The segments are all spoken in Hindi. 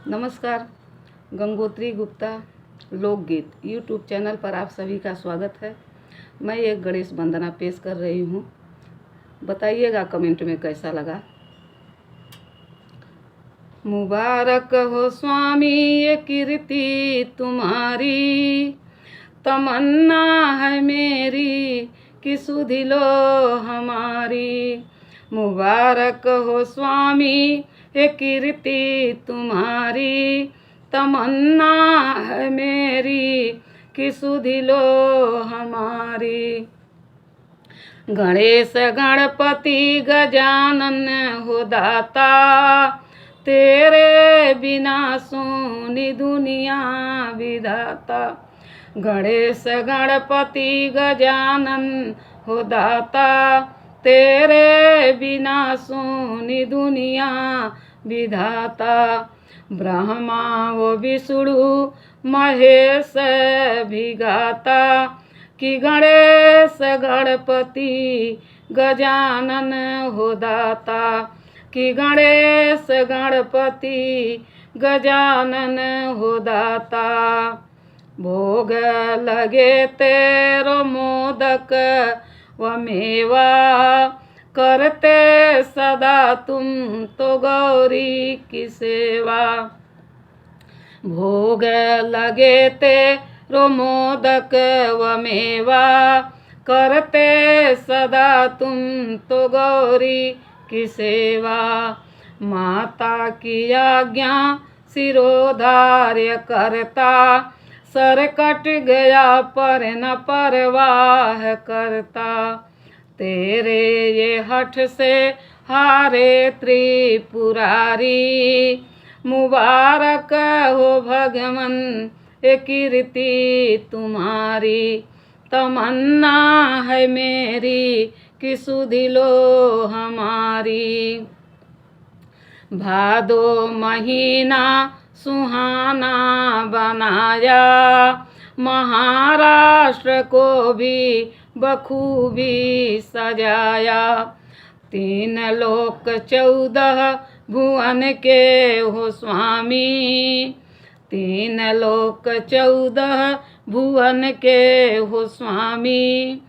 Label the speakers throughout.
Speaker 1: नमस्कार। गंगोत्री गुप्ता लोकगीत यूट्यूब चैनल पर आप सभी का स्वागत है। मैं एक गणेश वंदना पेश कर रही हूँ। बताइएगा कमेंट में कैसा लगा। मुबारक हो स्वामी ये कीर्ति तुम्हारी, तमन्ना है मेरी कि सुधि लो हमारी। मुबारक हो स्वामी ये कीर्ति तुम्हारी, तमन्ना है मेरी कि सुधि लो हमारी। गणेश गणपति गजानन हो दाता, तेरे बिना सोनी दुनिया विधाता। गणेश गणपति गजानन हो दाता, तेरे बिना सोनी दुनिया विधाता। ब्रह्मा वो विष्णु महेश भी गाता, कि गणेश गणपति गजानन हो दाता। कि गणेश गणपति गजानन हो दाता। भोग लगे तेरो मोदक व मेवा, करते सदा तुम तो गौरी की सेवा। भोग लगे तेरो मोदक व मेवा, करते सदा तुम तो गौरी की सेवा। माता की आज्ञा सिरोधार्य करता, सर कट गया पर न परवाह करता। तेरे ये हठ से हारे त्रिपुरारी, मुबारक हो भगवन ये कीर्ति तुम्हारी। तमन्ना है मेरी कि सुधि लो हमारी। भादो महीना सुहाना बनाया, महाराष्ट्र को भी बखूबी सजाया। 3 लोक 14 भुवन के हो स्वामी, 3 लोक 14 भुवन के हो स्वामी।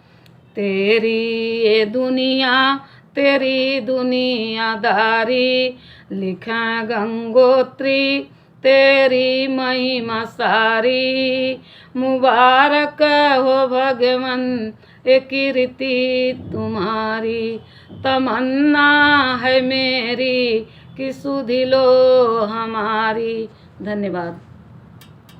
Speaker 1: तेरी ये दुनिया तेरी दुनियादारी, लिखा गंगोत्री तेरी महिमा सारी। मुबारक हो भगवन ये कीर्ति तुम्हारी। तमन्ना है मेरी कि सुधि लो हमारी। धन्यवाद।